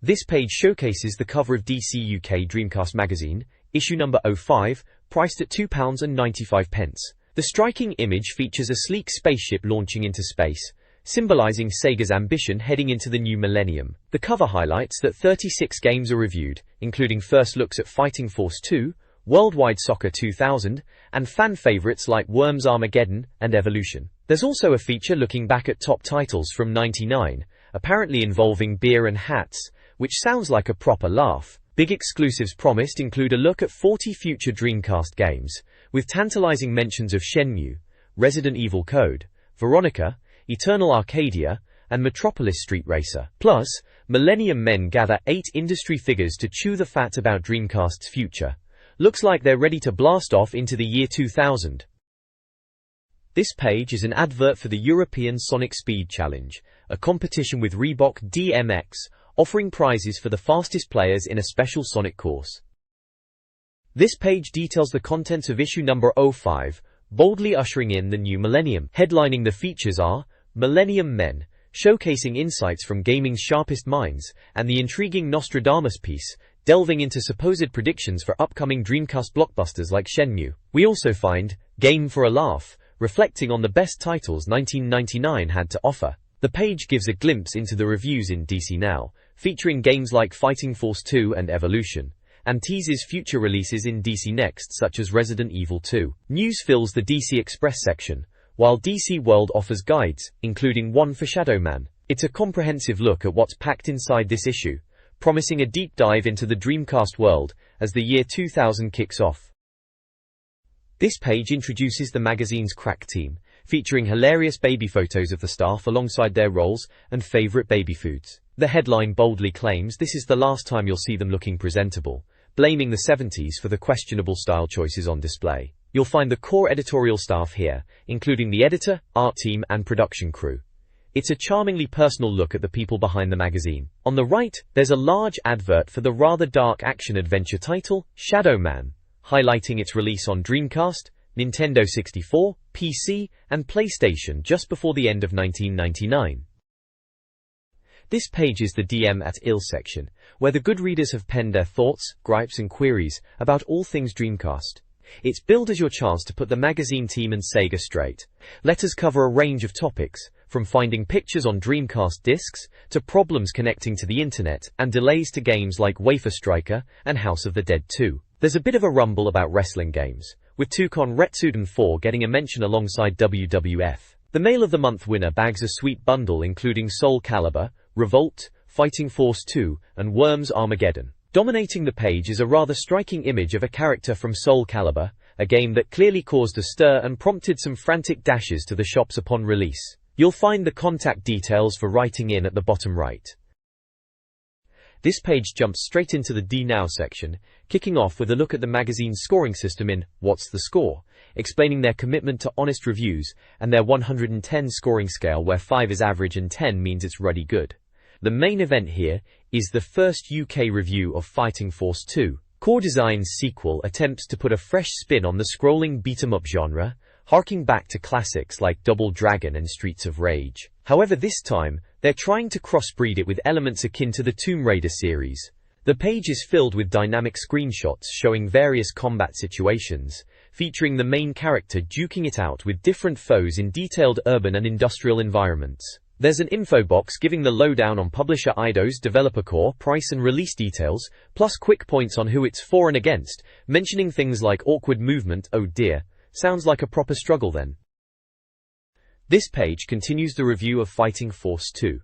This page showcases the cover of DC UK Dreamcast Magazine, issue number 05, priced at £2.95. The striking image features a sleek spaceship launching into space, symbolizing Sega's ambition heading into the new millennium. The cover highlights that 36 games are reviewed, including first looks at Fighting Force 2, Worldwide Soccer 2000, and fan favorites like Worms Armageddon and Evolution. There's also a feature looking back at top titles from '99, apparently involving beer and hats, which sounds like a proper laugh. Big exclusives promised include a look at 40 future Dreamcast games, with tantalizing mentions of Shenmue, Resident Evil Code, Veronica, Eternal Arcadia, and Metropolis Street Racer. Plus, Millennium Men gather 8 industry figures to chew the fat about Dreamcast's future. Looks like they're ready to blast off into the year 2000. This page is an advert for the European Sonic Speed Challenge, a competition with Reebok DMX, offering prizes for the fastest players in a special Sonic course. This page details the contents of issue number 05, boldly ushering in the new millennium. Headlining the features are Millennium Men, showcasing insights from gaming's sharpest minds, and the intriguing Nostradamus piece, delving into supposed predictions for upcoming Dreamcast blockbusters like Shenmue. We also find Game for a Laugh, reflecting on the best titles 1999 had to offer. The page gives a glimpse into the reviews in DC Now, featuring games like Fighting Force 2 and Evolution, and teases future releases in DC Next such as Resident Evil 2. News fills the DC Express section, while DC World offers guides, including one for Shadow Man. It's a comprehensive look at what's packed inside this issue, promising a deep dive into the Dreamcast world as the year 2000 kicks off. This page introduces the magazine's crack team, featuring hilarious baby photos of the staff alongside their roles and favorite baby foods. The headline boldly claims this is the last time you'll see them looking presentable, blaming the 70s for the questionable style choices on display. You'll find the core editorial staff here, including the editor, art team, and production crew. It's a charmingly personal look at the people behind the magazine. On the right, there's a large advert for the rather dark action-adventure title, Shadow Man, highlighting its release on Dreamcast, Nintendo 64, PC, and PlayStation just before the end of 1999. This page is the DM at Ill section, where the good readers have penned their thoughts, gripes, and queries about all things Dreamcast. It's billed as your chance to put the magazine team and Sega straight. Letters cover a range of topics, from finding pictures on Dreamcast discs, to problems connecting to the internet, and delays to games like Wafer Striker and House of the Dead 2. There's a bit of a rumble about wrestling games, with Tukon Retsuden 4 getting a mention alongside WWF. The Mail of the Month winner bags a sweet bundle including Soul Calibur, Revolt, Fighting Force 2, and Worms Armageddon. Dominating the page is a rather striking image of a character from Soul Calibur, a game that clearly caused a stir and prompted some frantic dashes to the shops upon release. You'll find the contact details for writing in at the bottom right. This page jumps straight into the D Now section, kicking off with a look at the magazine's scoring system in What's the Score, explaining their commitment to honest reviews and their 110 scoring scale where 5 is average and 10 means it's ruddy good. The main event here is the first UK review of Fighting Force 2. Core Design's sequel attempts to put a fresh spin on the scrolling beat-em-up genre, harking back to classics like Double Dragon and Streets of Rage. However, this time, they're trying to crossbreed it with elements akin to the Tomb Raider series. The page is filled with dynamic screenshots showing various combat situations, featuring the main character duking it out with different foes in detailed urban and industrial environments. There's an info box giving the lowdown on publisher Eidos, developer core, price and release details, plus quick points on who it's for and against, mentioning things like awkward movement. Oh dear, sounds like a proper struggle then. This page continues the review of Fighting Force 2.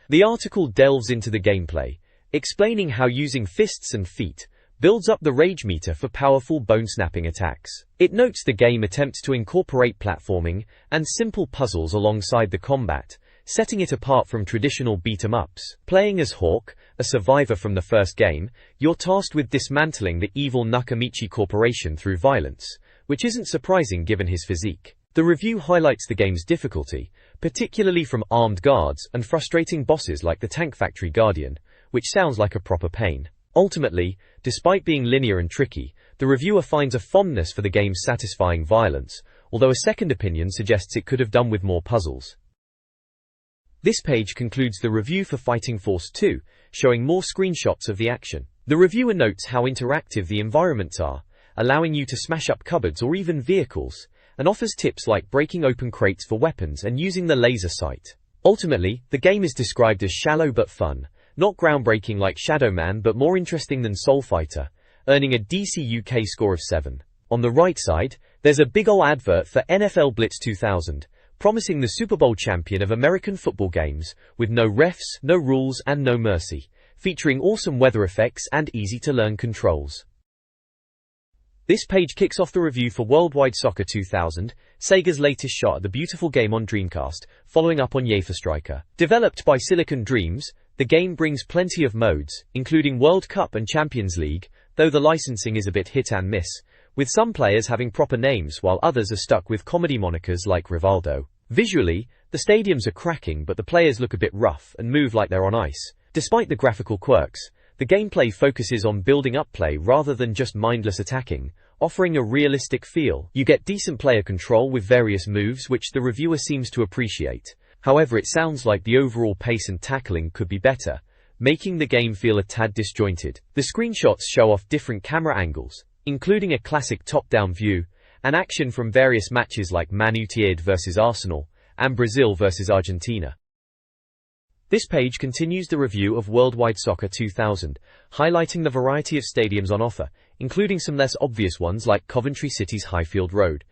The article delves into the gameplay, explaining how using fists and feet builds up the rage meter for powerful bone-snapping attacks. It notes the game attempts to incorporate platforming and simple puzzles alongside the combat, setting it apart from traditional beat-em-ups. Playing as Hawk, a survivor from the first game, you're tasked with dismantling the evil Nakamichi Corporation through violence, which isn't surprising given his physique. The review highlights the game's difficulty, particularly from armed guards and frustrating bosses like the Tank Factory Guardian, which sounds like a proper pain. Ultimately, despite being linear and tricky, the reviewer finds a fondness for the game's satisfying violence, although a second opinion suggests it could have done with more puzzles. This page concludes the review for Fighting Force 2, showing more screenshots of the action. The reviewer notes how interactive the environments are, allowing you to smash up cupboards or even vehicles, and offers tips like breaking open crates for weapons and using the laser sight. Ultimately, the game is described as shallow but fun, not groundbreaking like Shadow Man but more interesting than Soul Fighter, earning a DC UK score of 7. On the right side, there's a big ol' advert for NFL Blitz 2000, promising the Super Bowl champion of American football games, with no refs, no rules and no mercy, featuring awesome weather effects and easy-to-learn controls. This page kicks off the review for Worldwide Soccer 2000, Sega's latest shot at the beautiful game on Dreamcast, following up on UEFA Striker. Developed by Silicon Dreams, the game brings plenty of modes, including World Cup and Champions League, though the licensing is a bit hit and miss, with some players having proper names while others are stuck with comedy monikers like Rivaldo. Visually, the stadiums are cracking but the players look a bit rough and move like they're on ice. Despite the graphical quirks, the gameplay focuses on building up play rather than just mindless attacking, offering a realistic feel. You get decent player control with various moves which the reviewer seems to appreciate. However, it sounds like the overall pace and tackling could be better, making the game feel a tad disjointed. The screenshots show off different camera angles, including a classic top-down view, and action from various matches like Man United vs Arsenal, and Brazil vs Argentina. This page continues the review of Worldwide Soccer 2000, highlighting the variety of stadiums on offer, including some less obvious ones like Coventry City's Highfield Road.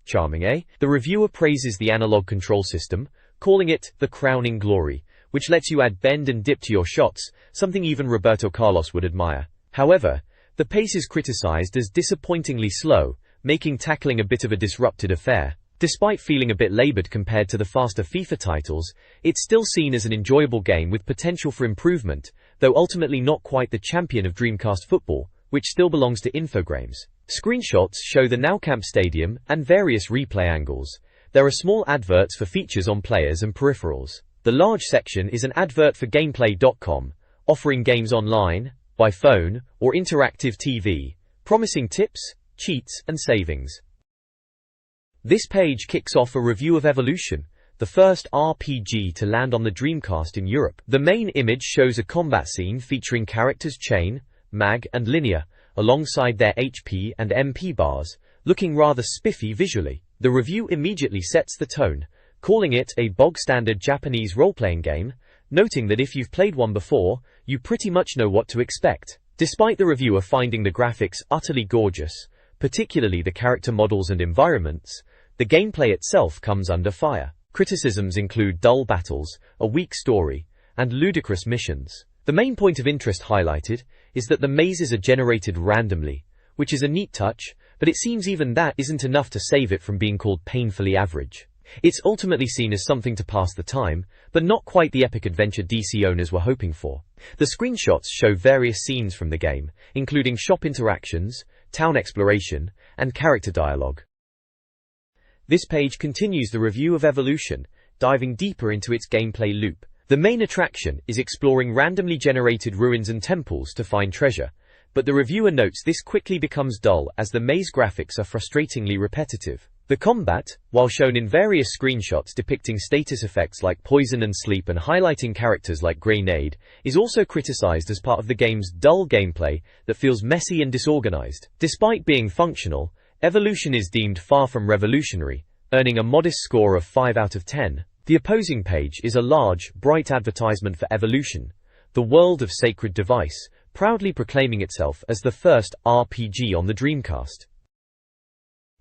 Charming, eh? The reviewer praises the analog control system, calling it the crowning glory, which lets you add bend and dip to your shots, something even Roberto Carlos would admire. However, the pace is criticized as disappointingly slow, making tackling a bit of a disrupted affair. Despite feeling a bit labored compared to the faster FIFA titles, it's still seen as an enjoyable game with potential for improvement, though ultimately not quite the champion of Dreamcast football, which still belongs to Infogrames. Screenshots show the Nou Camp Stadium and various replay angles. There are small adverts for features on players and peripherals. The large section is an advert for Gameplay.com, offering games online, by phone, or interactive TV, promising tips, cheats, and savings. This page kicks off a review of Evolution, the first RPG to land on the Dreamcast in Europe. The main image shows a combat scene featuring characters Chain, Mag, and Linear, alongside their HP and MP bars, looking rather spiffy visually. The review immediately sets the tone, calling it a bog-standard Japanese role-playing game, noting that if you've played one before, you pretty much know what to expect. Despite the reviewer finding the graphics utterly gorgeous, particularly the character models and environments, the gameplay itself comes under fire. Criticisms include dull battles, a weak story, and ludicrous missions. The main point of interest highlighted is that the mazes are generated randomly, which is a neat touch, but it seems even that isn't enough to save it from being called painfully average. It's ultimately seen as something to pass the time, but not quite the epic adventure DC owners were hoping for. The screenshots show various scenes from the game, including shop interactions, town exploration, and character dialogue. This page continues the review of Evolution, diving deeper into its gameplay loop. The main attraction is exploring randomly generated ruins and temples to find treasure, but the reviewer notes this quickly becomes dull as the maze graphics are frustratingly repetitive. The combat, while shown in various screenshots depicting status effects like poison and sleep and highlighting characters like Grenade, is also criticized as part of the game's dull gameplay that feels messy and disorganized. Despite being functional, Evolution is deemed far from revolutionary, earning a modest score of 5 out of 10. The opposing page is a large, bright advertisement for Evolution, the world of sacred device, proudly proclaiming itself as the first RPG on the Dreamcast.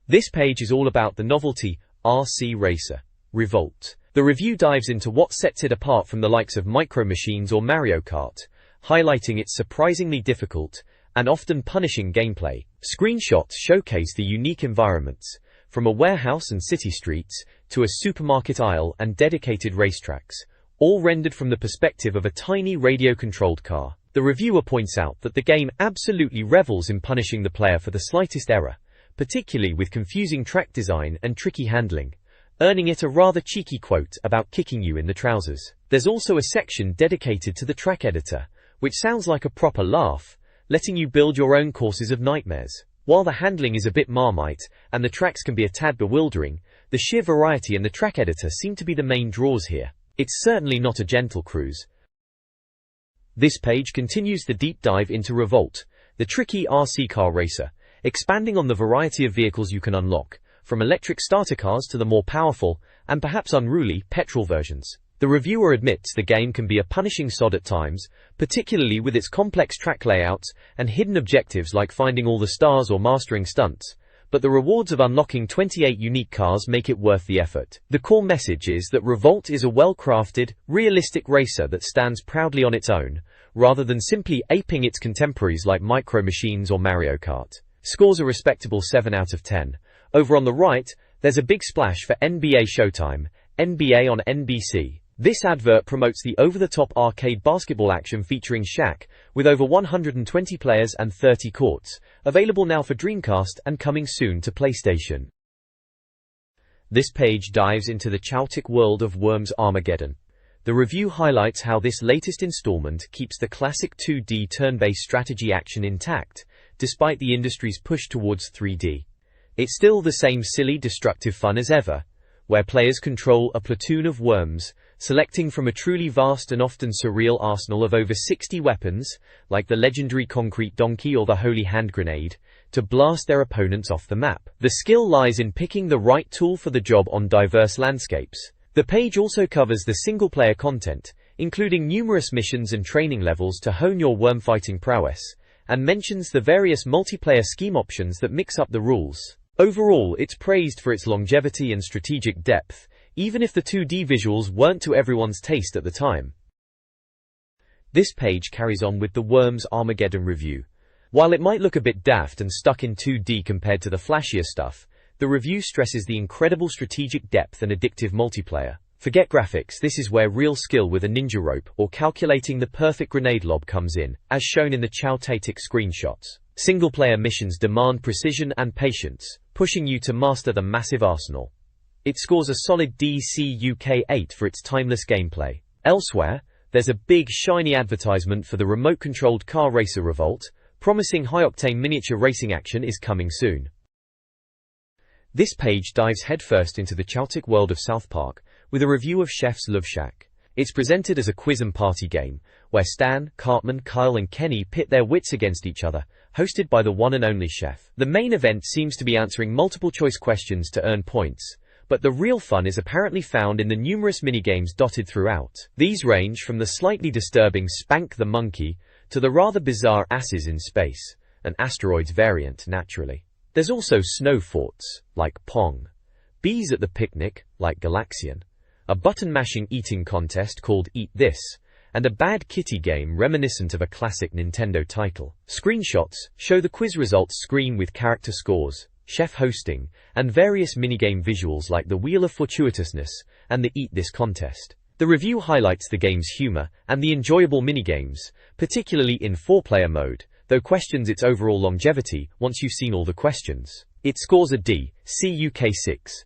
This page is all about the novelty RC Racer, Revolt. The review dives into what sets it apart from the likes of Micro Machines or Mario Kart, highlighting its surprisingly difficult and often punishing gameplay. Screenshots showcase the unique environments, from a warehouse and city streets to a supermarket aisle and dedicated racetracks, all rendered from the perspective of a tiny radio-controlled car. The reviewer points out that the game absolutely revels in punishing the player for the slightest error, particularly with confusing track design and tricky handling, earning it a rather cheeky quote about kicking you in the trousers. There's also a section dedicated to the track editor, which sounds like a proper laugh, letting you build your own courses of nightmares. While the handling is a bit Marmite, and the tracks can be a tad bewildering, the sheer variety in the track editor seem to be the main draws here. It's certainly not a gentle cruise. This page continues the deep dive into Revolt, the tricky RC car racer, expanding on the variety of vehicles you can unlock, from electric starter cars to the more powerful, and perhaps unruly, petrol versions. The reviewer admits the game can be a punishing sod at times, particularly with its complex track layouts and hidden objectives like finding all the stars or mastering stunts, but the rewards of unlocking 28 unique cars make it worth the effort. The core message is that Revolt is a well-crafted, realistic racer that stands proudly on its own, rather than simply aping its contemporaries like Micro Machines or Mario Kart. Scores a respectable 7 out of 10. Over on the right, there's a big splash for NBA Showtime, NBA on NBC. This advert promotes the over-the-top arcade basketball action featuring Shaq, with over 120 players and 30 courts, available now for Dreamcast and coming soon to PlayStation. This page dives into the chaotic world of Worms Armageddon. The review highlights how this latest installment keeps the classic 2D turn-based strategy action intact, despite the industry's push towards 3D. It's still the same silly, destructive fun as ever, where players control a platoon of worms, selecting from a truly vast and often surreal arsenal of over 60 weapons, like the legendary concrete donkey or the holy hand grenade, to blast their opponents off the map. The skill lies in picking the right tool for the job on diverse landscapes. The page also covers the single-player content, including numerous missions and training levels to hone your worm fighting prowess, and mentions the various multiplayer scheme options that mix up the rules. Overall, it's praised for its longevity and strategic depth, even if the 2D visuals weren't to everyone's taste at the time. This page carries on with the Worms Armageddon review. While it might look a bit daft and stuck in 2D compared to the flashier stuff, the review stresses the incredible strategic depth and addictive multiplayer. Forget graphics, this is where real skill with a ninja rope or calculating the perfect grenade lob comes in, as shown in the Chow Tai-Tik screenshots. Single-player missions demand precision and patience, pushing you to master the massive arsenal. It scores a solid DC UK 8 for its timeless gameplay. Elsewhere, there's a big shiny advertisement for the remote-controlled car racer Revolt, promising high-octane miniature racing action is coming soon. This page dives headfirst into the chaotic world of South Park, with a review of Chef's Love Shack. It's presented as a quiz and party game, where Stan, Cartman, Kyle and Kenny pit their wits against each other, hosted by the one and only chef. The main event seems to be answering multiple-choice questions to earn points, but the real fun is apparently found in the numerous minigames dotted throughout. These range from the slightly disturbing Spank the Monkey to the rather bizarre Asses in Space, an asteroids variant naturally. There's also snow forts, like Pong, bees at the picnic, like Galaxian, a button-mashing eating contest called Eat This, and a bad kitty game reminiscent of a classic Nintendo title. Screenshots show the quiz results screen with character scores, chef hosting, and various minigame visuals like the Wheel of Fortuitousness and the Eat This contest. The review highlights the game's humor and the enjoyable minigames, particularly in 4-player mode, though questions its overall longevity once you've seen all the questions. It scores a D, C UK 6.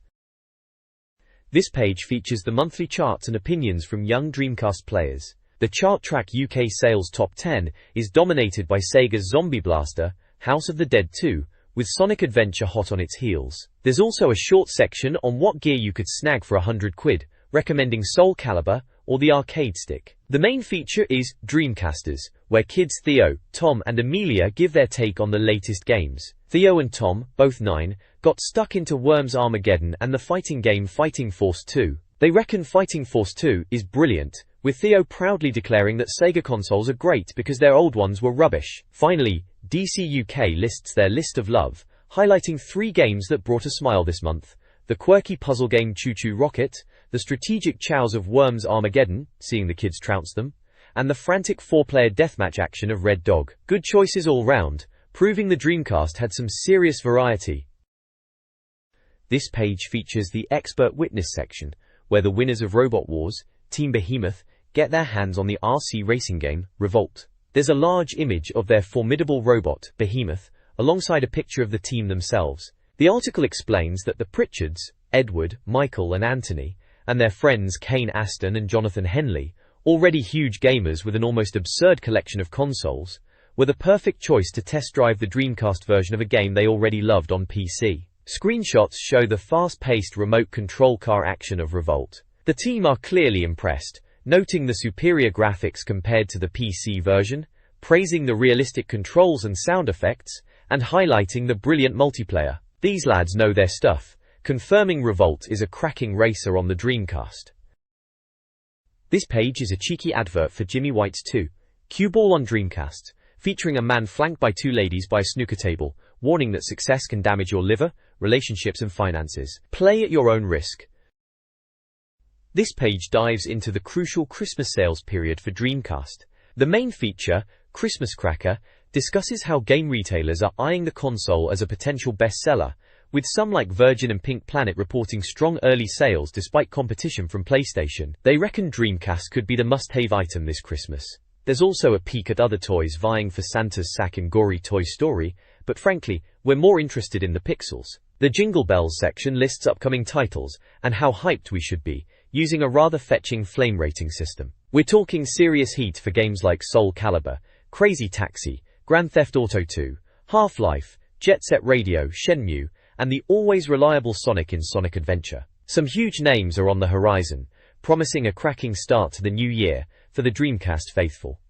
This page features the monthly charts and opinions from young Dreamcast players. The Chart Track UK sales top 10 is dominated by Sega's Zombie Blaster, House of the Dead 2, with Sonic Adventure hot on its heels. There's also a short section on what gear you could snag for £100, recommending Soul Calibur or the arcade stick. The main feature is Dreamcasters, where kids Theo, Tom and Amelia give their take on the latest games. Theo and Tom, both 9, got stuck into Worms Armageddon and the fighting game Fighting Force 2. They reckon Fighting Force 2 is brilliant, with Theo proudly declaring that Sega consoles are great because their old ones were rubbish. Finally, DC UK lists their list of love, highlighting 3 games that brought a smile this month: the quirky puzzle game Choo Choo Rocket, the strategic chows of Worms Armageddon, seeing the kids trounce them, and the frantic 4-player deathmatch action of Red Dog. Good choices all round, proving the Dreamcast had some serious variety. This page features the Expert Witness section, where the winners of Robot Wars, Team Behemoth, get their hands on the RC racing game, Revolt. There's a large image of their formidable robot, Behemoth, alongside a picture of the team themselves. The article explains that the Pritchards, Edward, Michael and Anthony, and their friends Kane Aston and Jonathan Henley, already huge gamers with an almost absurd collection of consoles, were the perfect choice to test drive the Dreamcast version of a game they already loved on PC. Screenshots show the fast-paced remote control car action of Revolt. The team are clearly impressed, noting the superior graphics compared to the PC version, praising the realistic controls and sound effects, and highlighting the brilliant multiplayer. These lads know their stuff, confirming Revolt is a cracking racer on the Dreamcast. This page is a cheeky advert for Jimmy White's 2 Cue Ball on Dreamcast, featuring a man flanked by two ladies by a snooker table, warning that success can damage your liver, relationships and finances. Play at your own risk. This page dives into the crucial Christmas sales period for Dreamcast. The main feature, Christmas Cracker, discusses how game retailers are eyeing the console as a potential bestseller, with some like Virgin and Pink Planet reporting strong early sales despite competition from PlayStation. They reckon Dreamcast could be the must-have item this Christmas. There's also a peek at other toys vying for Santa's sack in gory Toy Story, but frankly, we're more interested in the pixels. The Jingle Bells section lists upcoming titles and how hyped we should be, using a rather fetching flame rating system. We're talking serious heat for games like Soul Calibur, Crazy Taxi, Grand Theft Auto 2, Half-Life, Jet Set Radio, Shenmue, and the always reliable Sonic in Sonic Adventure. Some huge names are on the horizon, promising a cracking start to the new year for the Dreamcast faithful.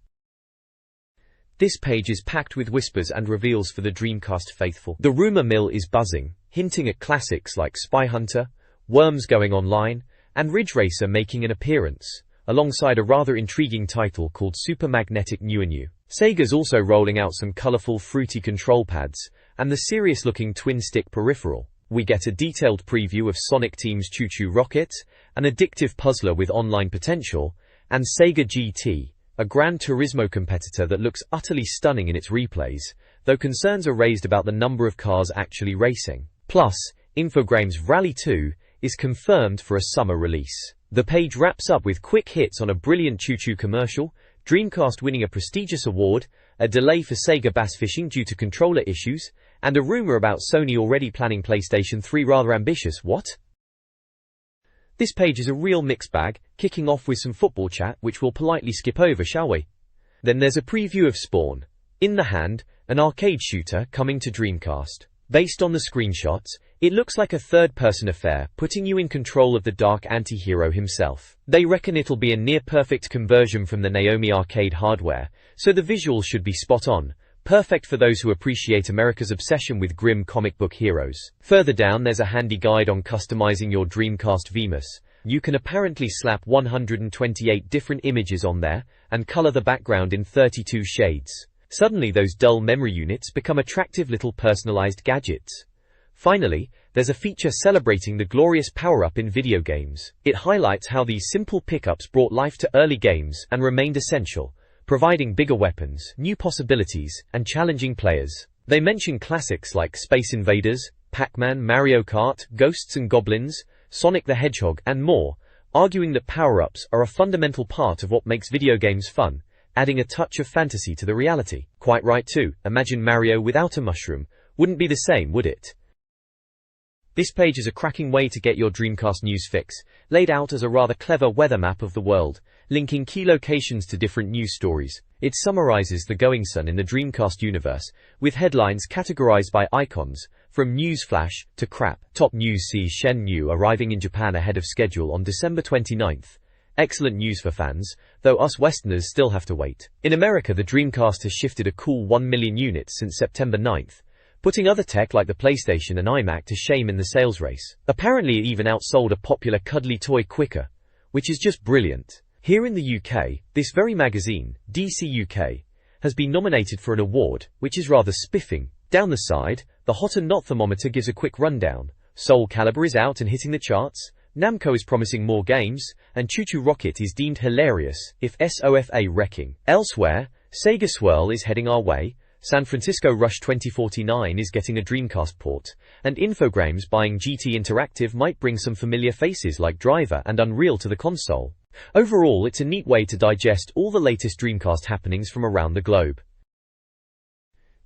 This page is packed with whispers and reveals for the Dreamcast faithful. The rumor mill is buzzing, hinting at classics like Spy Hunter, Worms Going Online, and Ridge Racer making an appearance, alongside a rather intriguing title called Super Magnetic New. Sega's also rolling out some colorful fruity control pads, and the serious-looking twin-stick peripheral. We get a detailed preview of Sonic Team's Choo Choo Rocket, an addictive puzzler with online potential, and Sega GT, a Gran Turismo competitor that looks utterly stunning in its replays, though concerns are raised about the number of cars actually racing. Plus, Infogrames Rally 2 is confirmed for a summer release. The page wraps up with quick hits on a brilliant Choo Choo commercial, Dreamcast winning a prestigious award, a delay for Sega bass fishing due to controller issues, and a rumor about Sony already planning PlayStation 3. Rather ambitious, what? This page is a real mixed bag, kicking off with some football chat which we'll politely skip over, shall we? Then there's a preview of Spawn, In the Hand, an arcade shooter coming to Dreamcast. Based on the screenshots, it looks like a third-person affair, putting you in control of the dark anti-hero himself. They reckon it'll be a near-perfect conversion from the Naomi arcade hardware, so the visuals should be spot on, perfect for those who appreciate America's obsession with grim comic book heroes. Further down there's a handy guide on customizing your Dreamcast VMUS. You can apparently slap 128 different images on there, and color the background in 32 shades. Suddenly those dull memory units become attractive little personalized gadgets. Finally, there's a feature celebrating the glorious power-up in video games. It highlights how these simple pickups brought life to early games and remained essential, providing bigger weapons, new possibilities, and challenging players. They mention classics like Space Invaders, Pac-Man, Mario Kart, Ghosts and Goblins, Sonic the Hedgehog, and more, arguing that power-ups are a fundamental part of what makes video games fun, adding a touch of fantasy to the reality. Quite right too, imagine Mario without a mushroom. Wouldn't be the same, would it? This page is a cracking way to get your Dreamcast news fix, laid out as a rather clever weather map of the world, linking key locations to different news stories. It summarizes the goings-on in the Dreamcast universe, with headlines categorized by icons, from news flash to crap. Top news sees Shenmue arriving in Japan ahead of schedule on December 29th. Excellent news for fans, though us Westerners still have to wait. In America, the Dreamcast has shifted a cool 1 million units since September 9th, putting other tech like the PlayStation and iMac to shame in the sales race. Apparently it even outsold a popular cuddly toy quicker, which is just brilliant. Here in the UK, this very magazine, DC UK, has been nominated for an award, which is rather spiffing. Down the side, the hot and not thermometer gives a quick rundown. Soul Calibur is out and hitting the charts, Namco is promising more games, and Choo Choo Rocket is deemed hilarious, if SOFA wrecking. Elsewhere, Sega Swirl is heading our way, San Francisco Rush 2049 is getting a Dreamcast port, and Infogrames buying GT Interactive might bring some familiar faces like Driver and Unreal to the console. Overall, it's a neat way to digest all the latest Dreamcast happenings from around the globe.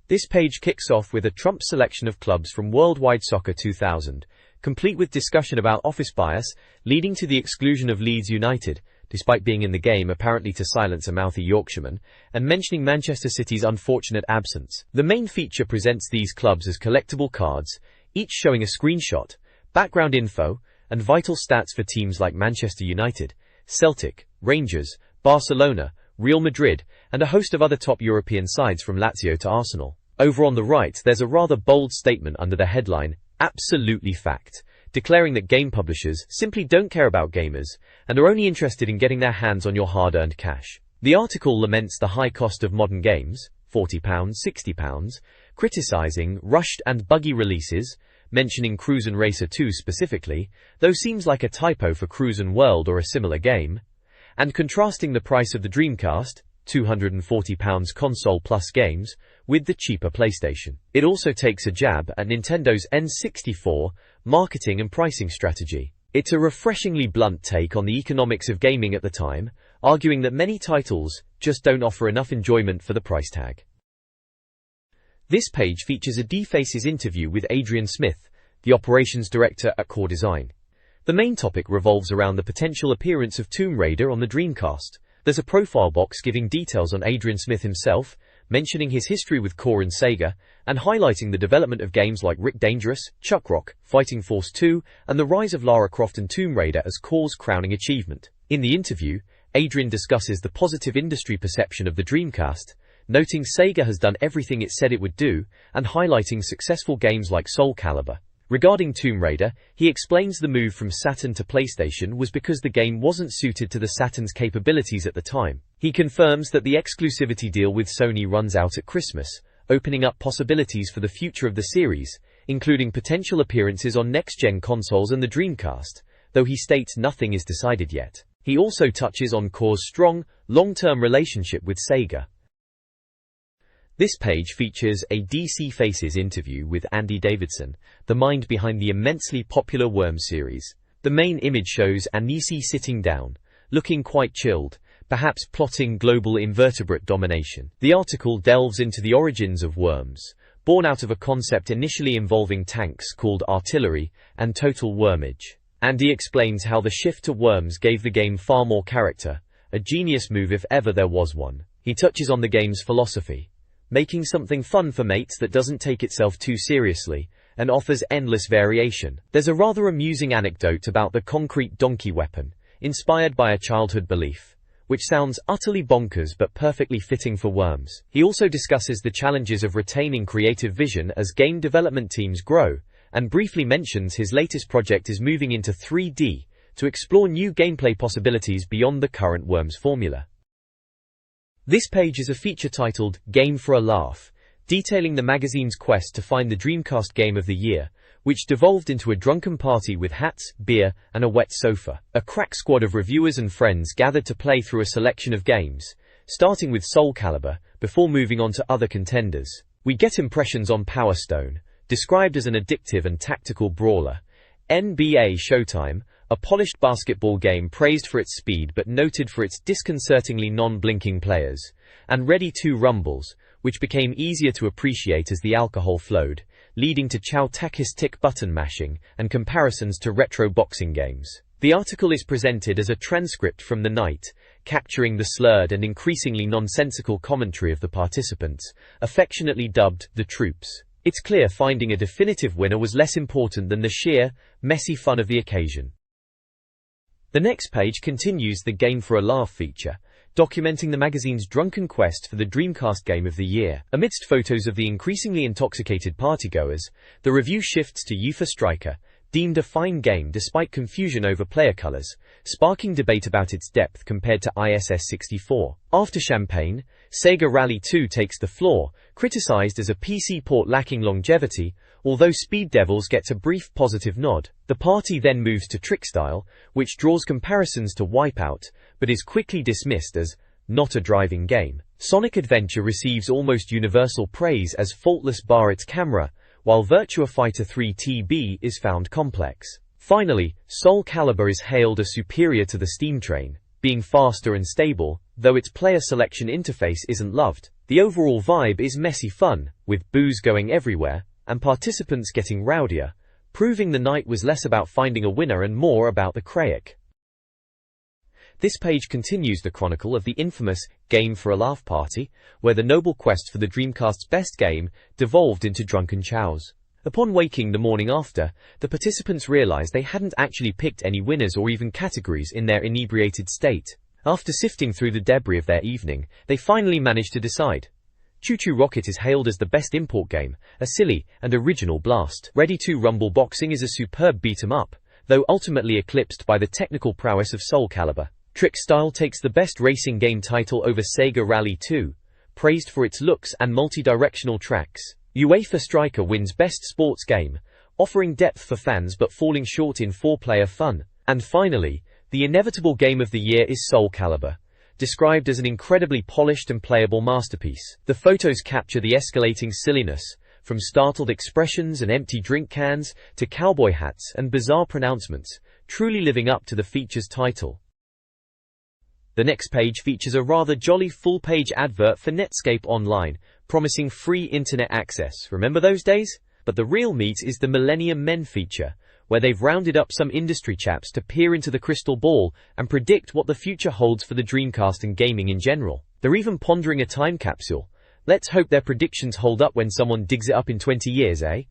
This page kicks off with a Trump selection of clubs from Worldwide Soccer 2000, complete with discussion about office bias, leading to the exclusion of Leeds United, despite being in the game apparently to silence a mouthy Yorkshireman, and mentioning Manchester City's unfortunate absence. The main feature presents these clubs as collectible cards, each showing a screenshot, background info, and vital stats for teams like Manchester United, Celtic, Rangers, Barcelona, Real Madrid, and a host of other top European sides from Lazio to Arsenal. Over on the right, there's a rather bold statement under the headline, "Absolutely Fact," declaring that game publishers simply don't care about gamers and are only interested in getting their hands on your hard-earned cash. The article laments the high cost of modern games, £40, £60, criticizing rushed and buggy releases, mentioning Cruisin' Racer 2 specifically, though seems like a typo for Cruisin' World or a similar game, and contrasting the price of the Dreamcast, £240 console plus games, with the cheaper PlayStation. It also takes a jab at Nintendo's N64 marketing and pricing strategy. It's a refreshingly blunt take on the economics of gaming at the time, arguing that many titles just don't offer enough enjoyment for the price tag. This page features a D-Faces interview with Adrian Smith, the operations director at Core Design. The main topic revolves around the potential appearance of Tomb Raider on the Dreamcast. There's a profile box giving details on Adrian Smith himself, mentioning his history with Core and Sega, and highlighting the development of games like Rick Dangerous, Chuck Rock, Fighting Force 2, and the rise of Lara Croft and Tomb Raider as Core's crowning achievement. In the interview, Adrian discusses the positive industry perception of the Dreamcast, noting Sega has done everything it said it would do, and highlighting successful games like Soul Calibur. Regarding Tomb Raider, he explains the move from Saturn to PlayStation was because the game wasn't suited to the Saturn's capabilities at the time. He confirms that the exclusivity deal with Sony runs out at Christmas, opening up possibilities for the future of the series, including potential appearances on next-gen consoles and the Dreamcast, though he states nothing is decided yet. He also touches on Core's strong, long-term relationship with Sega. This page features a DC Faces interview with Andy Davidson, the mind behind the immensely popular Worms series. The main image shows Anisi sitting down, looking quite chilled, perhaps plotting global invertebrate domination. The article delves into the origins of Worms, born out of a concept initially involving tanks called artillery and total wormage. Andy explains how the shift to Worms gave the game far more character, a genius move if ever there was one. He touches on the game's philosophy, making something fun for mates that doesn't take itself too seriously, and offers endless variation. There's a rather amusing anecdote about the concrete donkey weapon, inspired by a childhood belief, which sounds utterly bonkers but perfectly fitting for Worms. He also discusses the challenges of retaining creative vision as game development teams grow, and briefly mentions his latest project is moving into 3D to explore new gameplay possibilities beyond the current Worms formula. This page is a feature titled Game for a Laugh, detailing the magazine's quest to find the Dreamcast Game of the Year, which devolved into a drunken party with hats, beer, and a wet sofa. A crack squad of reviewers and friends gathered to play through a selection of games, starting with Soul Calibur, before moving on to other contenders. We get impressions on Power Stone, described as an addictive and tactical brawler, NBA Showtime, a polished basketball game praised for its speed but noted for its disconcertingly non-blinking players, and Ready 2 Rumbles, which became easier to appreciate as the alcohol flowed, leading to chow-takistic button mashing and comparisons to retro boxing games. The article is presented as a transcript from the night, capturing the slurred and increasingly nonsensical commentary of the participants, affectionately dubbed the troops. It's clear finding a definitive winner was less important than the sheer, messy fun of the occasion. The next page continues the Game for a Laugh feature, documenting the magazine's drunken quest for the Dreamcast Game of the Year. Amidst photos of the increasingly intoxicated partygoers, the review shifts to Euphor Striker, deemed a fine game despite confusion over player colors, sparking debate about its depth compared to ISS 64. After Champagne, Sega Rally 2 takes the floor, criticized as a PC port lacking longevity, although Speed Devils gets a brief positive nod. The party then moves to Trickstyle, which draws comparisons to Wipeout, but is quickly dismissed as not a driving game. Sonic Adventure receives almost universal praise as faultless bar its camera, while Virtua Fighter 3 TB is found complex. Finally, Soul Calibur is hailed as superior to the Steam Train, being faster and stable, though its player selection interface isn't loved. The overall vibe is messy fun, with booze going everywhere, and participants getting rowdier, proving the night was less about finding a winner and more about the Krayik. This page continues the chronicle of the infamous Game for a Laugh party, where the noble quest for the Dreamcast's best game devolved into drunken chows. Upon waking the morning after, the participants realized they hadn't actually picked any winners or even categories in their inebriated state. After sifting through the debris of their evening, they finally managed to decide. Choo Choo Rocket is hailed as the best import game, a silly and original blast. Ready 2 Rumble Boxing is a superb beat-em-up, though ultimately eclipsed by the technical prowess of Soul Calibur. Trick Style takes the best racing game title over Sega Rally 2, praised for its looks and multi-directional tracks. UEFA Striker wins Best Sports Game, offering depth for fans but falling short in 4-player fun. And finally, the inevitable game of the year is Soul Calibur, described as an incredibly polished and playable masterpiece. The photos capture the escalating silliness, from startled expressions and empty drink cans to cowboy hats and bizarre pronouncements, truly living up to the feature's title. The next page features a rather jolly full-page advert for Netscape Online, promising free internet access. Remember those days? But the real meat is the Millennium Men feature, where they've rounded up some industry chaps to peer into the crystal ball and predict what the future holds for the Dreamcast and gaming in general. They're even pondering a time capsule. Let's hope their predictions hold up when someone digs it up in 20 years, eh?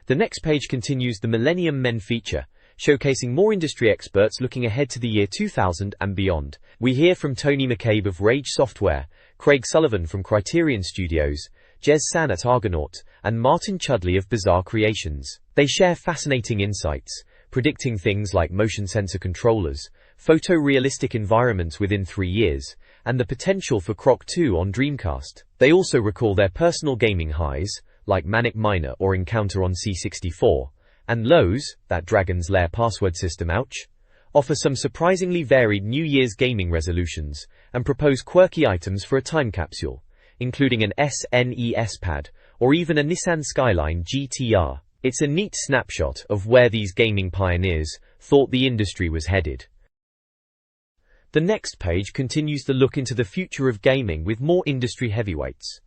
The next page continues the Millennium Men feature, showcasing more industry experts looking ahead to the year 2000 and beyond. We hear from Tony McCabe of Rage Software, Craig Sullivan from Criterion Studios, Jez San at Argonaut, and Martin Chudley of Bizarre Creations. They share fascinating insights, predicting things like motion sensor controllers, photorealistic environments within 3 years, and the potential for Croc 2 on Dreamcast. They also recall their personal gaming highs, like Manic Miner or Encounter on C64, and lows, that Dragon's Lair password system ouch, offer some surprisingly varied New Year's gaming resolutions, and propose quirky items for a time capsule, including an SNES pad, or even a Nissan Skyline GTR. It's a neat snapshot of where these gaming pioneers thought the industry was headed. The next page continues the look into the future of gaming with more industry heavyweights.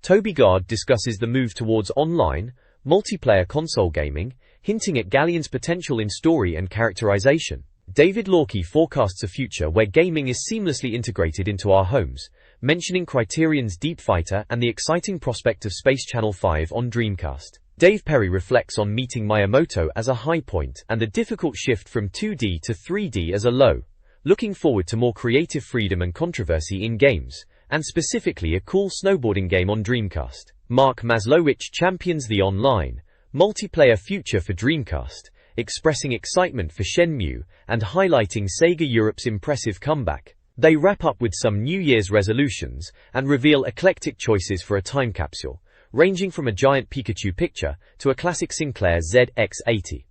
Toby Gard discusses the move towards online, multiplayer console gaming, hinting at Galleon's potential in story and characterization. David Lorkey forecasts a future where gaming is seamlessly integrated into our homes, mentioning Criterion's Deep Fighter and the exciting prospect of Space Channel 5 on Dreamcast. Dave Perry reflects on meeting Miyamoto as a high point and the difficult shift from 2D to 3D as a low, looking forward to more creative freedom and controversy in games, and specifically a cool snowboarding game on Dreamcast. Mark Maslowich champions the online, multiplayer future for Dreamcast, expressing excitement for Shenmue and highlighting Sega Europe's impressive comeback. They wrap up with some New Year's resolutions and reveal eclectic choices for a time capsule, ranging from a giant Pikachu picture to a classic Sinclair ZX80.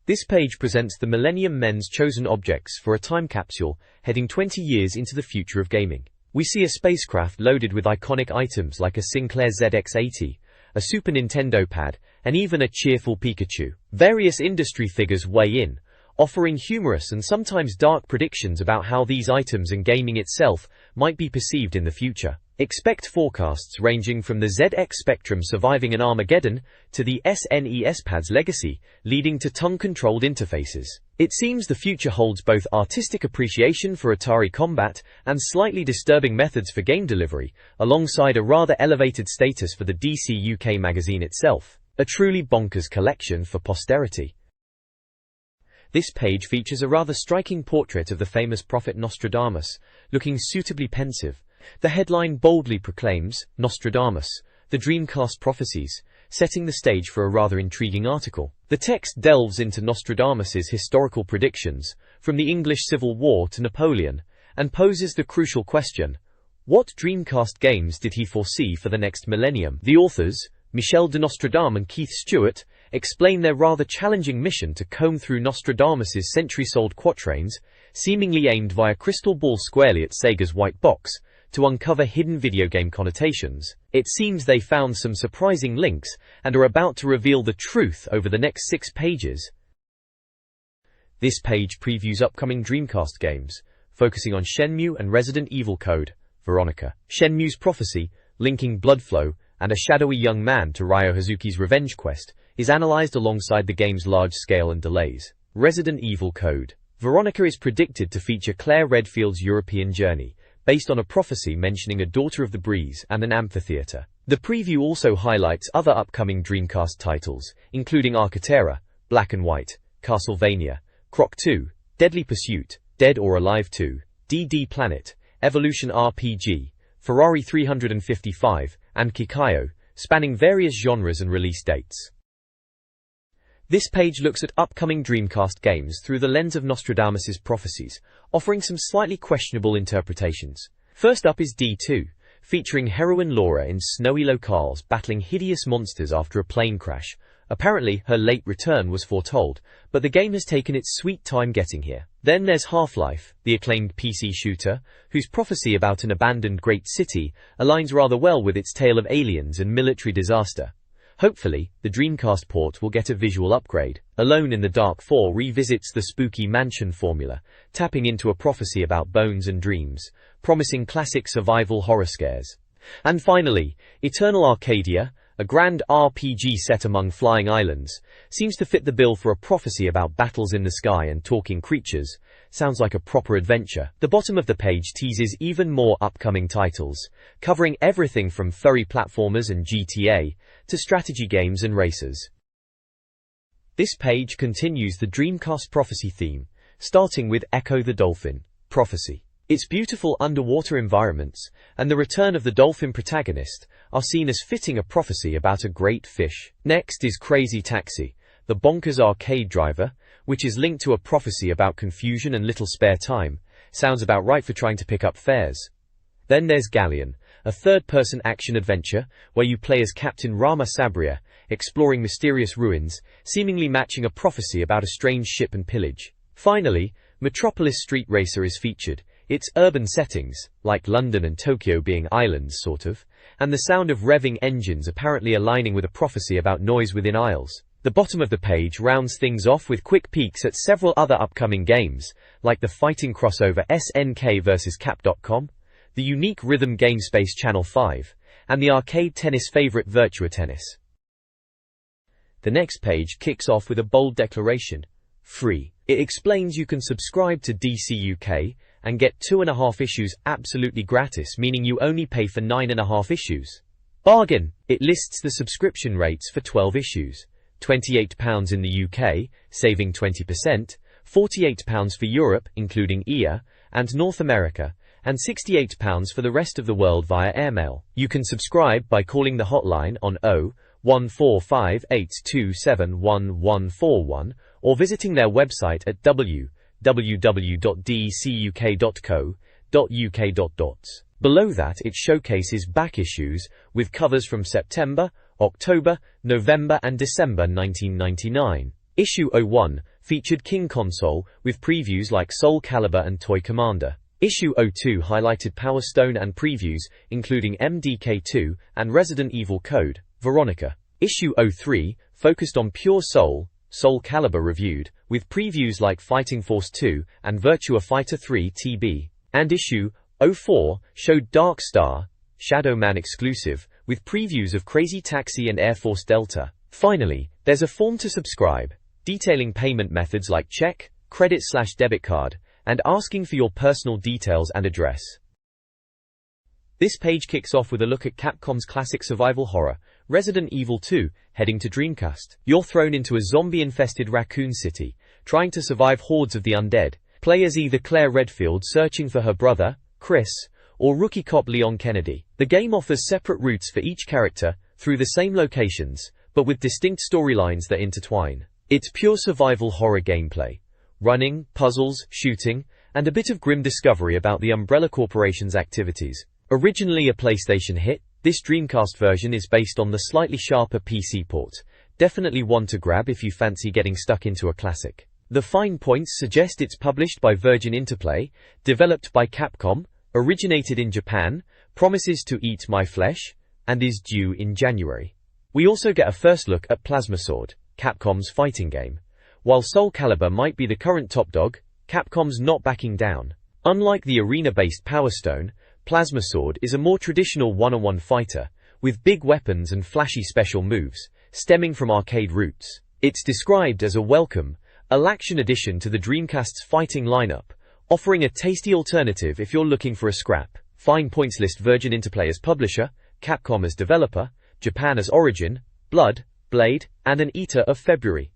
This page presents the Millennium Men's chosen objects for a time capsule heading 20 years into the future of gaming. We see a spacecraft loaded with iconic items like a Sinclair ZX80, a Super Nintendo pad, and even a cheerful Pikachu. Various industry figures weigh in, offering humorous and sometimes dark predictions about how these items and gaming itself might be perceived in the future. Expect forecasts ranging from the ZX Spectrum surviving an Armageddon to the SNES pad's legacy, leading to tongue-controlled interfaces. It seems the future holds both artistic appreciation for Atari Combat and slightly disturbing methods for game delivery, alongside a rather elevated status for the DC UK magazine itself. A truly bonkers collection for posterity. This page features a rather striking portrait of the famous prophet Nostradamus, looking suitably pensive. The headline boldly proclaims, Nostradamus, the Dreamcast prophecies, setting the stage for a rather intriguing article. The text delves into Nostradamus's historical predictions, from the English Civil War to Napoleon, and poses the crucial question, what Dreamcast games did he foresee for the next millennium? The authors, Michel de Nostradam and Keith Stewart, explain their rather challenging mission to comb through Nostradamus's century-sold quatrains, seemingly aimed via crystal ball squarely at Sega's white box, to uncover hidden video game connotations. It seems they found some surprising links and are about to reveal the truth over the next 6 pages. This page previews upcoming Dreamcast games, focusing on Shenmue and Resident Evil Code Veronica. Shenmue's prophecy, linking Bloodflow and a shadowy young man to Ryo Hazuki's revenge quest, is analyzed alongside the game's large scale and delays. Resident Evil Code Veronica is predicted to feature Claire Redfield's European journey, based on a prophecy mentioning a Daughter of the Breeze and an amphitheater. The preview also highlights other upcoming Dreamcast titles, including Arcatera, Black and White, Castlevania, Croc 2, Deadly Pursuit, Dead or Alive 2, DD Planet, Evolution RPG, Ferrari 355, and Kikayo, spanning various genres and release dates. This page looks at upcoming Dreamcast games through the lens of Nostradamus' prophecies, offering some slightly questionable interpretations. First up is D2, featuring heroine Laura in snowy locales battling hideous monsters after a plane crash. Apparently, her late return was foretold, but the game has taken its sweet time getting here. Then there's Half-Life, the acclaimed PC shooter, whose prophecy about an abandoned great city aligns rather well with its tale of aliens and military disaster. Hopefully, the Dreamcast port will get a visual upgrade. Alone in the Dark 4 revisits the spooky mansion formula, tapping into a prophecy about bones and dreams, promising classic survival horror scares. And finally, Eternal Arcadia, a grand RPG set among flying islands, seems to fit the bill for a prophecy about battles in the sky and talking creatures. Sounds like a proper adventure. The bottom of the page teases even more upcoming titles, covering everything from furry platformers and GTA, to strategy games and racers. This page continues the Dreamcast prophecy theme, starting with Echo the Dolphin, Prophecy. Its beautiful underwater environments, and the return of the dolphin protagonist, are seen as fitting a prophecy about a great fish. Next is Crazy Taxi, the bonkers arcade driver, which is linked to a prophecy about confusion and little spare time. Sounds about right for trying to pick up fares. Then there's Galleon, a third-person action-adventure, where you play as Captain Rama Sabria, exploring mysterious ruins, seemingly matching a prophecy about a strange ship and pillage. Finally, Metropolis Street Racer is featured, its urban settings, like London and Tokyo being islands sort of, and the sound of revving engines apparently aligning with a prophecy about noise within aisles. The bottom of the page rounds things off with quick peeks at several other upcoming games, like the fighting crossover SNK vs Cap.com, the unique rhythm game Space Channel 5, and the arcade tennis favorite Virtua Tennis. The next page kicks off with a bold declaration: free. It explains you can subscribe to DC UK and get 2.5 issues absolutely gratis, meaning you only pay for 9.5 issues. Bargain! It lists the subscription rates for 12 issues. £28 in the UK, saving 20%, £48 for Europe, including EA, and North America, and £68 for the rest of the world via airmail. You can subscribe by calling the hotline on 01458271141 or visiting their website at www.dcuk.co.uk. Below that, it showcases back issues with covers from September, October, November and December 1999. Issue 01 featured King Console with previews like Soul Calibur and Toy Commander. Issue 02 highlighted Power Stone and previews including MDK2 and Resident Evil Code, Veronica. Issue 03 focused on Pure Soul, Soul Calibur reviewed, with previews like Fighting Force 2 and Virtua Fighter 3 TB. And Issue 04 showed Dark Star, Shadow Man exclusive, with previews of Crazy Taxi and Air Force Delta. Finally, there's a form to subscribe, detailing payment methods like check, credit/debit card, and asking for your personal details and address. This page kicks off with a look at Capcom's classic survival horror, Resident Evil 2, heading to Dreamcast. You're thrown into a zombie-infested raccoon city, trying to survive hordes of the undead. Play as either Claire Redfield searching for her brother, Chris, or rookie cop Leon Kennedy. The game offers separate routes for each character, through the same locations, but with distinct storylines that intertwine. It's pure survival horror gameplay. Running, puzzles, shooting, and a bit of grim discovery about the Umbrella Corporation's activities. Originally a PlayStation hit, this Dreamcast version is based on the slightly sharper PC port. Definitely one to grab if you fancy getting stuck into a classic. The fine points suggest it's published by Virgin Interplay, developed by Capcom, originated in Japan, promises to eat my flesh, and is due in January. We also get a first look at Plasma Sword, Capcom's fighting game. While Soul Calibur might be the current top dog, Capcom's not backing down. Unlike the arena-based Power Stone, Plasma Sword is a more traditional one-on-one fighter, with big weapons and flashy special moves, stemming from arcade roots. It's described as a welcome, all-action addition to the Dreamcast's fighting lineup, offering a tasty alternative if you're looking for a scrap. Fine points list Virgin Interplay as publisher, Capcom as developer, Japan as origin, Blood, Blade, and an Eater of February.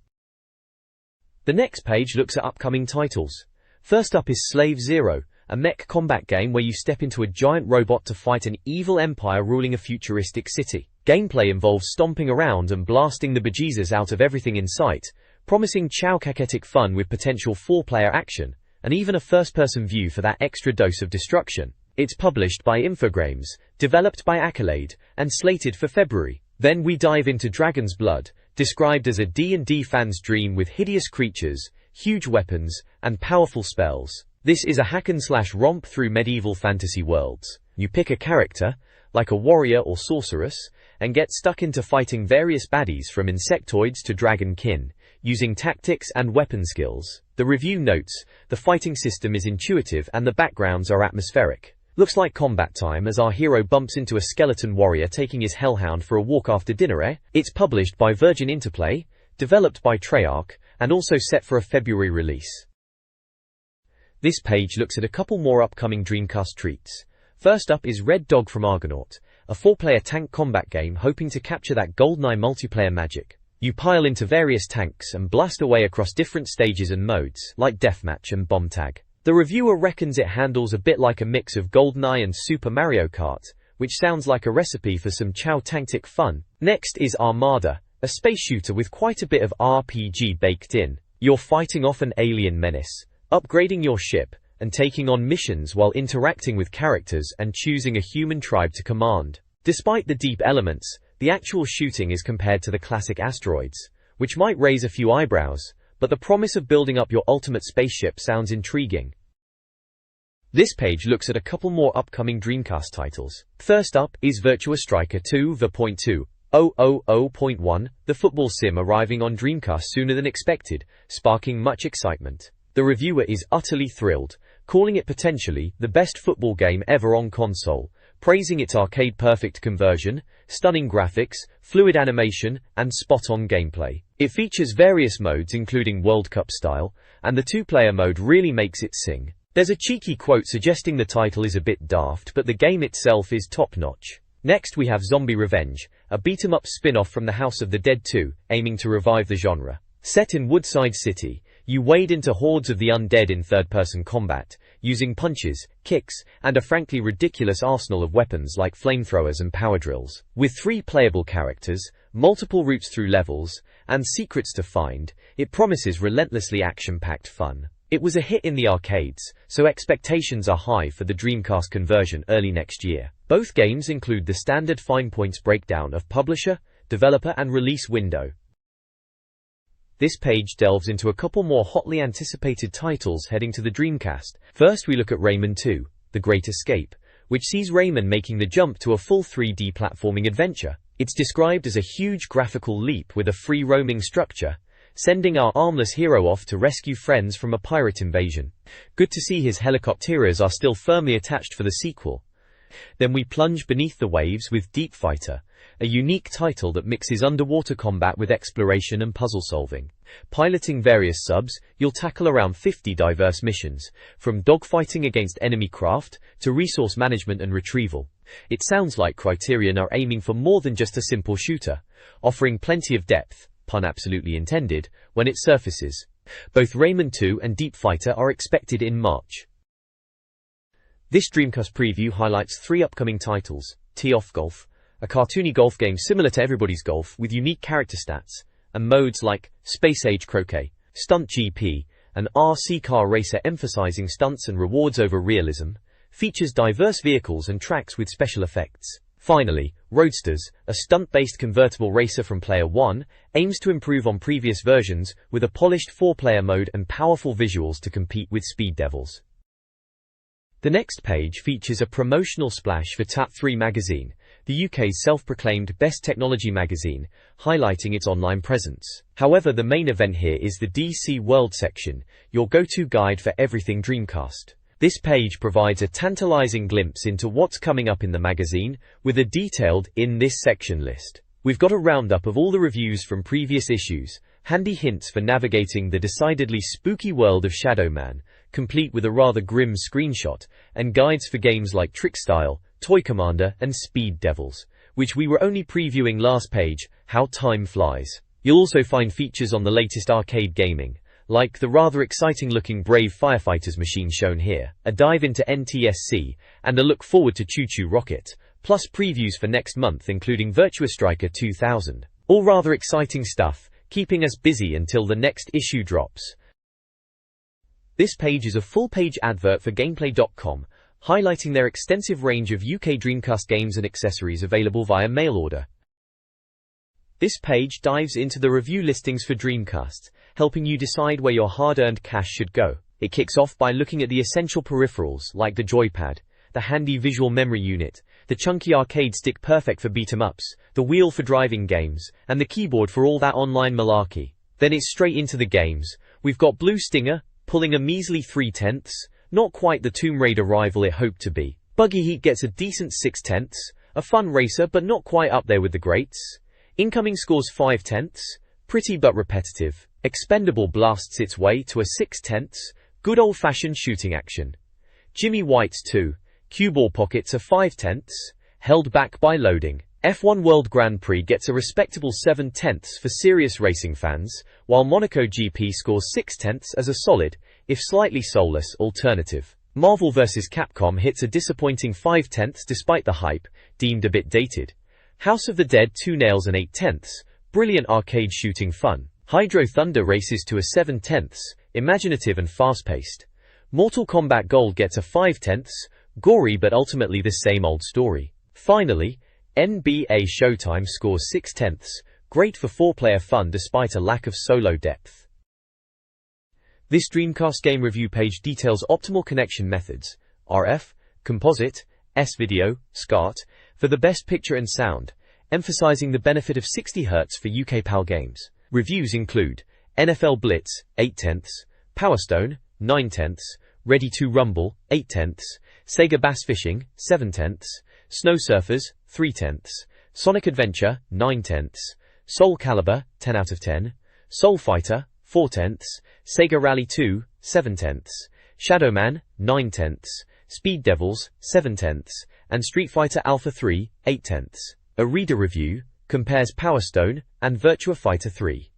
The next page looks at upcoming titles. First up is Slave Zero, a mech combat game where you step into a giant robot to fight an evil empire ruling a futuristic city. Gameplay involves stomping around and blasting the bejesus out of everything in sight, promising chow-caketic fun with potential 4-player action, and even a first-person view for that extra dose of destruction. It's published by Infogrames, developed by Accolade, and slated for February. Then we dive into Dragon's Blood, described as a D&D fan's dream with hideous creatures, huge weapons, and powerful spells. This is a hack-and-slash romp through medieval fantasy worlds. You pick a character, like a warrior or sorceress, and get stuck into fighting various baddies from insectoids to dragonkin, using tactics and weapon skills. The review notes, the fighting system is intuitive and the backgrounds are atmospheric. Looks like combat time as our hero bumps into a skeleton warrior taking his hellhound for a walk after dinner, eh? It's published by Virgin Interplay, developed by Treyarch, and also set for a February release. This page looks at a couple more upcoming Dreamcast treats. First up is Red Dog from Argonaut, a 4-player tank combat game hoping to capture that GoldenEye multiplayer magic. You pile into various tanks and blast away across different stages and modes, like Deathmatch and Bomb Tag. The reviewer reckons it handles a bit like a mix of GoldenEye and Super Mario Kart, which sounds like a recipe for some chow-tantic fun. Next is Armada, a space shooter with quite a bit of RPG baked in. You're fighting off an alien menace, upgrading your ship, and taking on missions while interacting with characters and choosing a human tribe to command. Despite the deep elements, the actual shooting is compared to the classic Asteroids, which might raise a few eyebrows, but the promise of building up your ultimate spaceship sounds intriguing. This page looks at a couple more upcoming Dreamcast titles. First up is Virtua Striker 2 V.2.000.1, the football sim arriving on Dreamcast sooner than expected, sparking much excitement. The reviewer is utterly thrilled, calling it potentially the best football game ever on console, praising its arcade-perfect conversion, stunning graphics, fluid animation, and spot-on gameplay. It features various modes including World Cup style, and the 2-player mode really makes it sing. There's a cheeky quote suggesting the title is a bit daft, but the game itself is top-notch. Next we have Zombie Revenge, a beat-em-up spin-off from the House of the Dead 2, aiming to revive the genre. Set in Woodside City, you wade into hordes of the undead in third-person combat, using punches, kicks, and a frankly ridiculous arsenal of weapons like flamethrowers and power drills. With 3 playable characters, multiple routes through levels, and secrets to find, it promises relentlessly action-packed fun. It was a hit in the arcades, so expectations are high for the Dreamcast conversion early next year. Both games include the standard fine points breakdown of publisher, developer, and release window. This page delves into a couple more hotly anticipated titles heading to the Dreamcast. First we look at Rayman 2, The Great Escape, which sees Rayman making the jump to a full 3D platforming adventure. It's described as a huge graphical leap with a free-roaming structure, sending our armless hero off to rescue friends from a pirate invasion. Good to see his helicopterers are still firmly attached for the sequel. Then we plunge beneath the waves with Deep Fighter, a unique title that mixes underwater combat with exploration and puzzle solving. Piloting various subs, you'll tackle around 50 diverse missions, from dogfighting against enemy craft to resource management and retrieval. It sounds like Criterion are aiming for more than just a simple shooter, offering plenty of depth, pun absolutely intended, when it surfaces. Both Rayman 2 and Deep Fighter are expected in March. This Dreamcast preview highlights 3 upcoming titles: Tee-Off Golf, a cartoony golf game similar to Everybody's Golf with unique character stats, and modes like Space Age Croquet, Stunt GP, and RC Car Racer emphasizing stunts and rewards over realism, features diverse vehicles and tracks with special effects. Finally, Roadsters, a stunt-based convertible racer from Player One, aims to improve on previous versions with a polished 4-player mode and powerful visuals to compete with Speed Devils. The next page features a promotional splash for Tap3 magazine, the UK's self-proclaimed best technology magazine, highlighting its online presence. However, the main event here is the DC World section, your go-to guide for everything Dreamcast. This page provides a tantalizing glimpse into what's coming up in the magazine, with a detailed "in this section" list. We've got a roundup of all the reviews from previous issues, handy hints for navigating the decidedly spooky world of Shadow Man, complete with a rather grim screenshot, and guides for games like Trickstyle, Toy Commander, and Speed Devils, which we were only previewing last page. How time flies. You'll also find features on the latest arcade gaming, like the rather exciting-looking Brave Firefighters machine shown here, a dive into NTSC, and a look forward to Choo Choo Rocket, plus previews for next month including Virtua Striker 2000. All rather exciting stuff, keeping us busy until the next issue drops. This page is a full-page advert for Gameplay.com, highlighting their extensive range of UK Dreamcast games and accessories available via mail order. This page dives into the review listings for Dreamcast, helping you decide where your hard-earned cash should go. It kicks off by looking at the essential peripherals like the joypad, the handy visual memory unit, the chunky arcade stick perfect for beat-em-ups, the wheel for driving games, and the keyboard for all that online malarkey. Then it's straight into the games. We've got Blue Stinger, pulling a measly 3/10, not quite the Tomb Raider rival it hoped to be. Buggy Heat gets a decent 6/10, a fun racer but not quite up there with the greats. Incoming scores 5/10, pretty but repetitive. Expendable blasts its way to a 6/10, good old-fashioned shooting action. Jimmy White's 2, cue ball pockets are 5/10, held back by loading. F1 World Grand Prix gets a respectable 7/10 for serious racing fans, while Monaco GP scores 6/10 as a solid, if slightly soulless, alternative. Marvel vs. Capcom hits a disappointing 5/10 despite the hype, deemed a bit dated. House of the Dead 2 nails an 8/10, brilliant arcade shooting fun. Hydro Thunder races to a 7/10, imaginative and fast-paced. Mortal Kombat Gold gets a 5/10, gory but ultimately the same old story. Finally, NBA Showtime scores 6/10, great for 4-player fun despite a lack of solo depth. This Dreamcast game review page details optimal connection methods, RF, composite, S-video, SCART, for the best picture and sound, emphasizing the benefit of 60 Hz for UK PAL games. Reviews include NFL Blitz, 8/10, Power Stone, 9/10, Ready to Rumble, 8/10, Sega Bass Fishing, 7/10, Snow Surfers, 3/10, Sonic Adventure, 9/10, Soul Calibur, 10 out of 10, Soul Fighter, 4/10, Sega Rally 2, 7/10, Shadow Man, 9/10, Speed Devils, 7/10, and Street Fighter Alpha 3, 8/10. A reader review compares Power Stone and Virtua Fighter 3.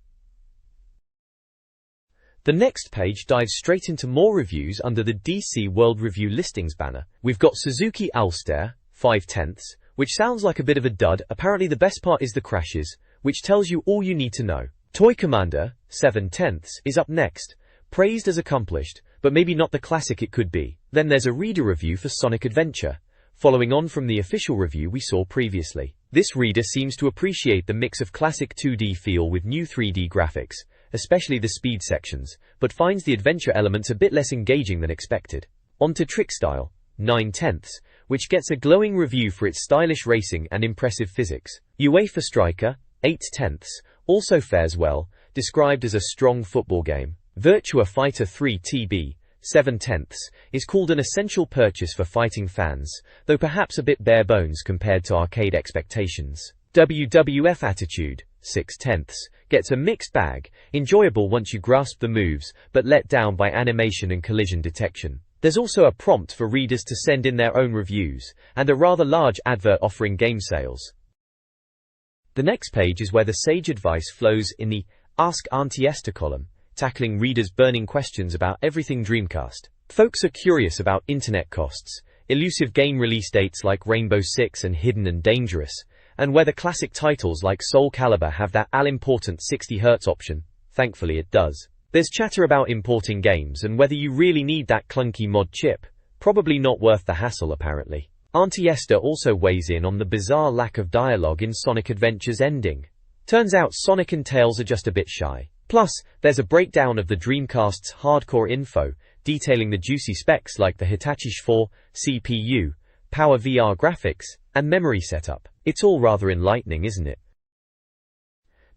The next page dives straight into more reviews under the DC World Review Listings banner. We've got Suzuki Alster, 5/10, which sounds like a bit of a dud. Apparently the best part is the crashes, which tells you all you need to know. Toy Commander, 7/10, is up next, praised as accomplished, but maybe not the classic it could be. Then there's a reader review for Sonic Adventure, following on from the official review we saw previously. This reader seems to appreciate the mix of classic 2D feel with new 3D graphics, especially the speed sections, but finds the adventure elements a bit less engaging than expected. On to Trickstyle, 9/10, which gets a glowing review for its stylish racing and impressive physics. UEFA Striker, 8/10, also fares well, described as a strong football game. Virtua Fighter 3 TB, 7/10, is called an essential purchase for fighting fans, though perhaps a bit bare bones compared to arcade expectations. WWF Attitude, 6/10, gets a mixed bag, enjoyable once you grasp the moves, but let down by animation and collision detection. There's also a prompt for readers to send in their own reviews, and a rather large advert offering game sales. The next page is where the sage advice flows in the Ask Auntie Esther column, tackling readers' burning questions about everything Dreamcast. Folks are curious about internet costs, elusive game release dates like Rainbow Six and Hidden and Dangerous, and whether classic titles like Soul Calibur have that all-important 60 Hz option. Thankfully it does. There's chatter about importing games and whether you really need that clunky mod chip. Probably not worth the hassle apparently. Auntie Esther also weighs in on the bizarre lack of dialogue in Sonic Adventure's ending. Turns out Sonic and Tails are just a bit shy. Plus, there's a breakdown of the Dreamcast's hardcore info, detailing the juicy specs like the Hitachi 4 CPU, Power VR graphics, and memory setup. It's all rather enlightening, isn't it?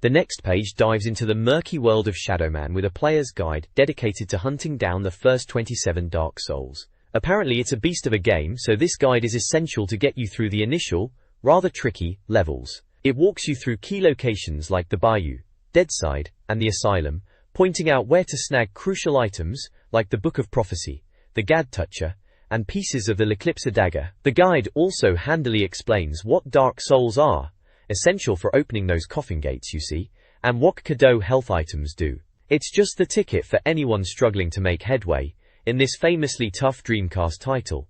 The next page dives into the murky world of Shadow Man with a player's guide dedicated to hunting down the first 27 Dark Souls. Apparently it's a beast of a game, so this guide is essential to get you through the initial, rather tricky, levels. It walks you through key locations like the Bayou, Deadside, and the Asylum, pointing out where to snag crucial items, like the Book of Prophecy, the Gad Toucher, and pieces of the L'Eclipse dagger. The guide also handily explains what Dark Souls are, essential for opening those coffin gates you see, and what Cadeau health items do. It's just the ticket for anyone struggling to make headway in this famously tough Dreamcast title.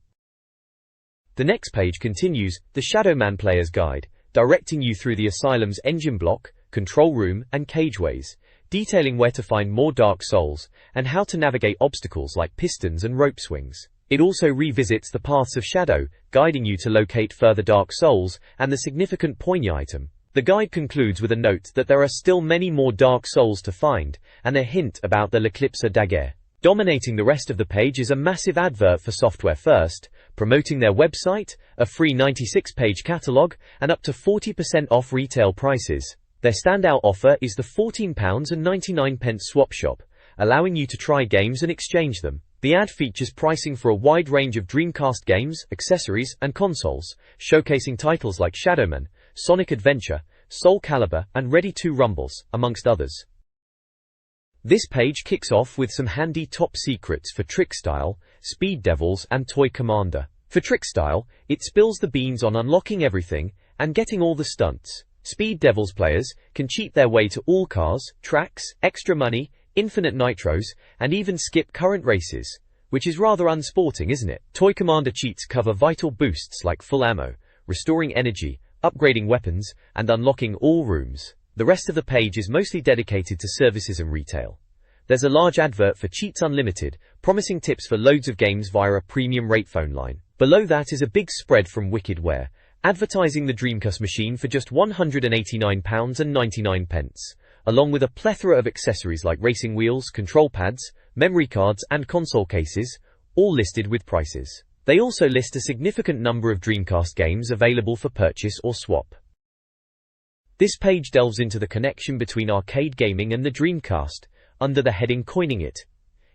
The next page continues, the Shadowman Player's Guide, directing you through the Asylum's engine block, control room, and cageways, detailing where to find more Dark Souls, and how to navigate obstacles like pistons and rope swings. It also revisits the paths of Shadow, guiding you to locate further Dark Souls, and the significant Poignée item. The guide concludes with a note that there are still many more Dark Souls to find, and a hint about the L'Eclipse Daguerre. Dominating the rest of the page is a massive advert for Software First, promoting their website, a free 96-page catalogue, and up to 40% off retail prices. Their standout offer is the £14.99 swap shop, allowing you to try games and exchange them. The ad features pricing for a wide range of Dreamcast games, accessories, and consoles, showcasing titles like Shadowman, Sonic Adventure, Soul Calibur, and Ready 2 Rumbles, amongst others. This page kicks off with some handy top secrets for Trickstyle, Speed Devils, and Toy Commander. For Trickstyle, it spills the beans on unlocking everything and getting all the stunts. Speed Devils players can cheat their way to all cars, tracks, extra money, infinite nitros, and even skip current races, which is rather unsporting, isn't it? Toy Commander cheats cover vital boosts like full ammo, restoring energy, upgrading weapons, and unlocking all rooms. The rest of the page is mostly dedicated to services and retail. There's a large advert for Cheats Unlimited, promising tips for loads of games via a premium rate phone line. Below that is a big spread from Wickedware, advertising the Dreamcast machine for just £189.99, along with a plethora of accessories like racing wheels, control pads, memory cards, and console cases, all listed with prices. They also list a significant number of Dreamcast games available for purchase or swap. This page delves into the connection between arcade gaming and the Dreamcast, under the heading Coining It.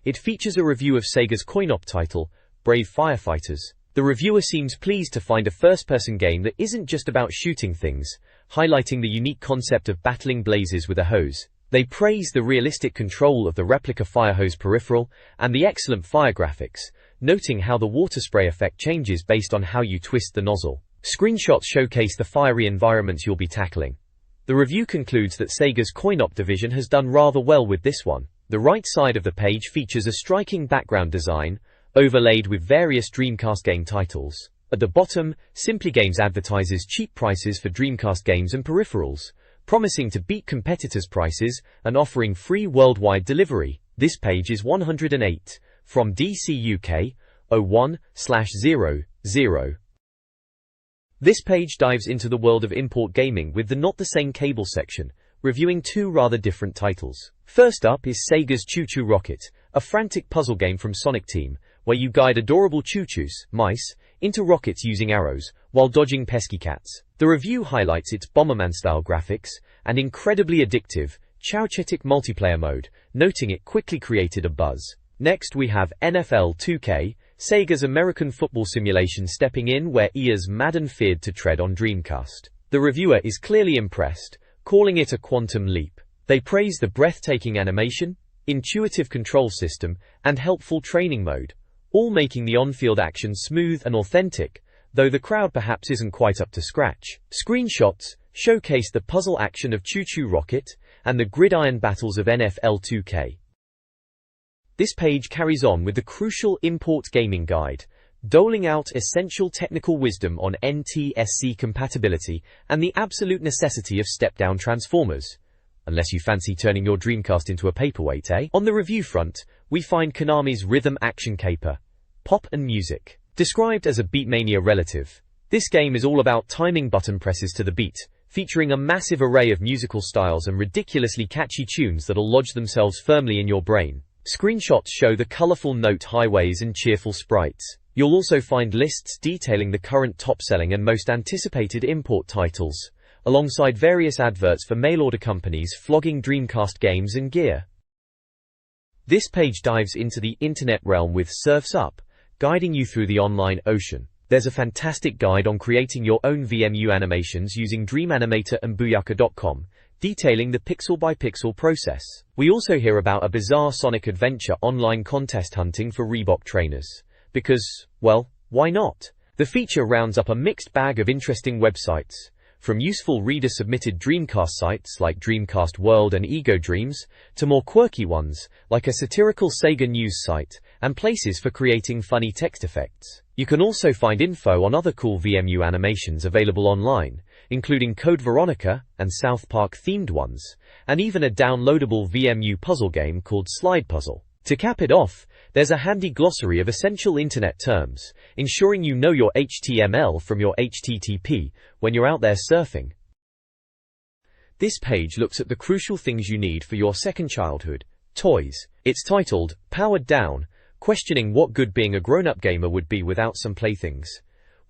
It features a review of Sega's coin-op title, Brave Firefighters. The reviewer seems pleased to find a first-person game that isn't just about shooting things, highlighting the unique concept of battling blazes with a hose. They praise the realistic control of the replica fire hose peripheral and the excellent fire graphics, noting how the water spray effect changes based on how you twist the nozzle. Screenshots showcase the fiery environments you'll be tackling. The review concludes that Sega's coin-op division has done rather well with this one. The right side of the page features a striking background design, overlaid with various Dreamcast game titles. At the bottom, Simply Games advertises cheap prices for Dreamcast games and peripherals, promising to beat competitors' prices and offering free worldwide delivery. This page is 108, from DC UK 01/00. This page dives into the world of import gaming with the Not the Same Cable section, reviewing two rather different titles. First up is Sega's Choo Choo Rocket, a frantic puzzle game from Sonic Team, where you guide adorable choo-choos, mice, into rockets using arrows, while dodging pesky cats. The review highlights its Bomberman-style graphics and incredibly addictive, Chowchetic multiplayer mode, noting it quickly created a buzz. Next we have NFL 2K, Sega's American football simulation, stepping in where EA's Madden feared to tread on Dreamcast. The reviewer is clearly impressed, calling it a quantum leap. They praise the breathtaking animation, intuitive control system, and helpful training mode, all making the on-field action smooth and authentic, though the crowd perhaps isn't quite up to scratch. Screenshots showcase the puzzle action of Choo Choo Rocket and the gridiron battles of NFL 2K. This page carries on with the crucial import gaming guide, doling out essential technical wisdom on NTSC compatibility and the absolute necessity of step-down transformers. Unless you fancy turning your Dreamcast into a paperweight, eh? On the review front, we find Konami's rhythm action caper, Pop and Music. Described as a Beatmania relative, this game is all about timing button presses to the beat, featuring a massive array of musical styles and ridiculously catchy tunes that'll lodge themselves firmly in your brain. Screenshots show the colorful note highways and cheerful sprites. You'll also find lists detailing the current top-selling and most anticipated import titles, alongside various adverts for mail-order companies flogging Dreamcast games and gear. This page dives into the internet realm with Surf's Up, guiding you through the online ocean. There's a fantastic guide on creating your own VMU animations using DreamAnimator and Booyaka.com, detailing the pixel-by-pixel process. We also hear about a bizarre Sonic Adventure online contest hunting for Reebok trainers. Because, well, why not? The feature rounds up a mixed bag of interesting websites, from useful reader-submitted Dreamcast sites like Dreamcast World and Ego Dreams, to more quirky ones, like a satirical Sega news site, and places for creating funny text effects. You can also find info on other cool VMU animations available online, including Code Veronica and South Park-themed ones, and even a downloadable VMU puzzle game called Slide Puzzle. To cap it off, there's a handy glossary of essential internet terms, ensuring you know your HTML from your HTTP when you're out there surfing. This page looks at the crucial things you need for your second childhood: toys. It's titled, Powered Down, questioning what good being a grown-up gamer would be without some playthings.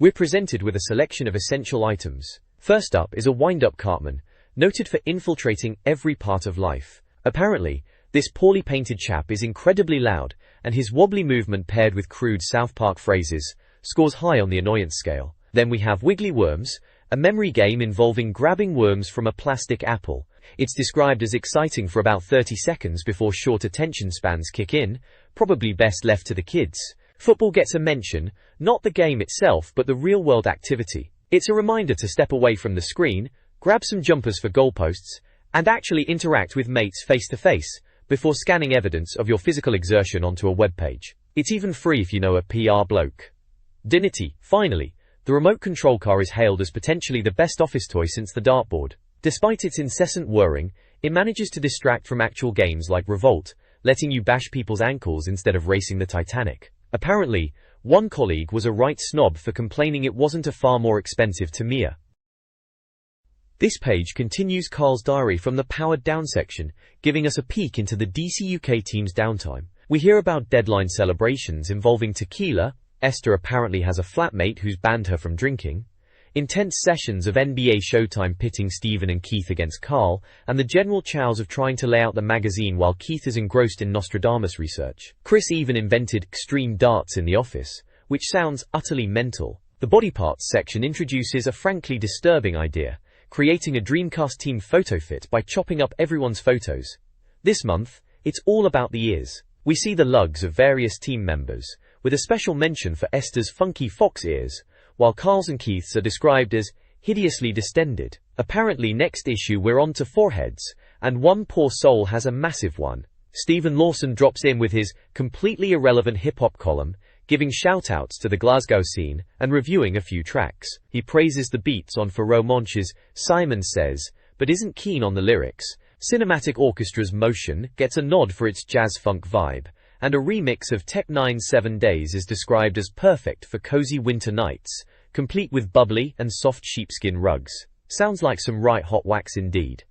We're presented with a selection of essential items. First up is a wind-up Cartman, noted for infiltrating every part of life. Apparently, this poorly painted chap is incredibly loud, and his wobbly movement paired with crude South Park phrases scores high on the annoyance scale. Then we have Wiggly Worms, a memory game involving grabbing worms from a plastic apple. It's described as exciting for about 30 seconds before short attention spans kick in, probably best left to the kids. Football gets a mention, not the game itself but the real-world activity. It's a reminder to step away from the screen, grab some jumpers for goalposts, and actually interact with mates face-to-face, before scanning evidence of your physical exertion onto a web page. It's even free if you know a PR bloke. Dinity, finally, the remote control car is hailed as potentially the best office toy since the dartboard. Despite its incessant whirring, it manages to distract from actual games like Revolt, letting you bash people's ankles instead of racing the Titanic. Apparently, one colleague was a right snob for complaining it wasn't a far more expensive Tamiya. This page continues Carl's diary from the Powered Down section, giving us a peek into the DC UK team's downtime. We hear about deadline celebrations involving tequila, Esther apparently has a flatmate who's banned her from drinking, intense sessions of NBA Showtime pitting Stephen and Keith against Carl, and the general chows of trying to lay out the magazine while Keith is engrossed in Nostradamus research. Chris even invented extreme darts in the office, which sounds utterly mental. The body parts section introduces a frankly disturbing idea: creating a Dreamcast team photo fit by chopping up everyone's photos. This month, it's all about the ears. We see the lugs of various team members, with a special mention for Esther's funky fox ears, while Carl's and Keith's are described as hideously distended. Apparently next issue we're on to foreheads, and one poor soul has a massive one. Stephen Lawson drops in with his completely irrelevant hip-hop column, giving shout-outs to the Glasgow scene, and reviewing a few tracks. He praises the beats on Pharoah Monch's Simon Says, but isn't keen on the lyrics. Cinematic Orchestra's Motion gets a nod for its jazz-funk vibe, and a remix of Tech Nine's 7 Days is described as perfect for cozy winter nights, complete with bubbly and soft sheepskin rugs. Sounds like some right hot wax indeed.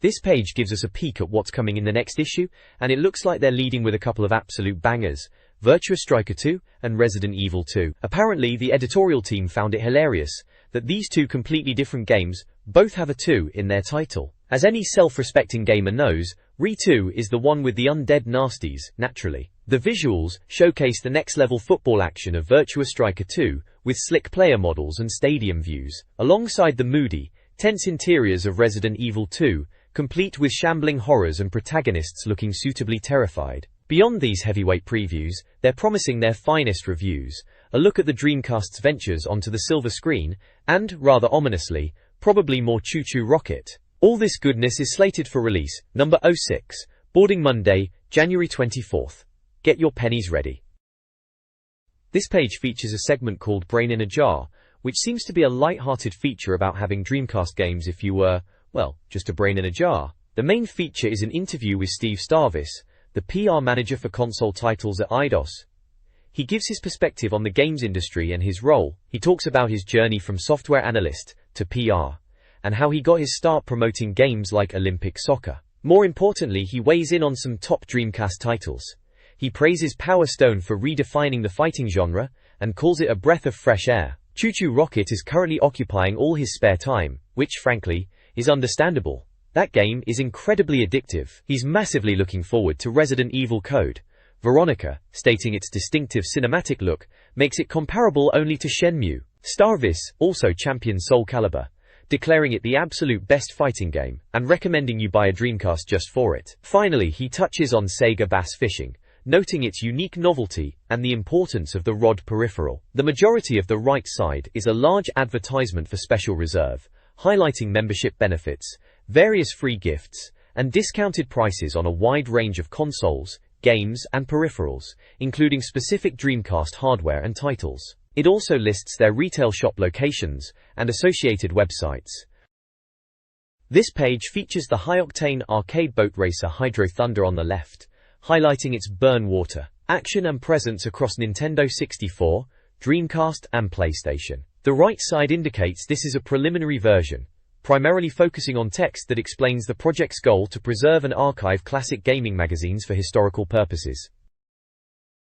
This page gives us a peek at what's coming in the next issue, and it looks like they're leading with a couple of absolute bangers: Virtua Striker 2 and Resident Evil 2. Apparently the editorial team found it hilarious that these two completely different games both have a 2 in their title. As any self-respecting gamer knows, Re2 is the one with the undead nasties, naturally. The visuals showcase the next-level football action of Virtua Striker 2, with slick player models and stadium views, alongside the moody, tense interiors of Resident Evil 2, complete with shambling horrors and protagonists looking suitably terrified. Beyond these heavyweight previews, they're promising their finest reviews, a look at the Dreamcast's ventures onto the silver screen, and, rather ominously, probably more choo-choo rocket. All this goodness is slated for release, number 06, boarding Monday, January 24th. Get your pennies ready. This page features a segment called Brain in a Jar, which seems to be a light-hearted feature about having Dreamcast games if you were, well, just a brain in a jar. The main feature is an interview with Steve Starvis, the PR manager for console titles at Eidos. He gives his perspective on the games industry and his role. He talks about his journey from software analyst to PR, and how he got his start promoting games like Olympic soccer. More importantly, he weighs in on some top Dreamcast titles. He praises Power Stone for redefining the fighting genre, and calls it a breath of fresh air. Choo Choo Rocket is currently occupying all his spare time, which, frankly, is understandable. That game is incredibly addictive. He's massively looking forward to Resident Evil Code Veronica, stating its distinctive cinematic look makes it comparable only to Shenmue. Starvis also champions Soul Calibur, declaring it the absolute best fighting game, and recommending you buy a Dreamcast just for it. Finally, he touches on Sega Bass Fishing, noting its unique novelty and the importance of the ROD peripheral. The majority of the right side is a large advertisement for Special Reserve, highlighting membership benefits, various free gifts, and discounted prices on a wide range of consoles, games, and peripherals, including specific Dreamcast hardware and titles. It also lists their retail shop locations and associated websites. This page features the high-octane arcade boat racer Hydro Thunder on the left, highlighting its burn water, action and presence across Nintendo 64, Dreamcast, and PlayStation. The right side indicates this is a preliminary version, primarily focusing on text that explains the project's goal to preserve and archive classic gaming magazines for historical purposes.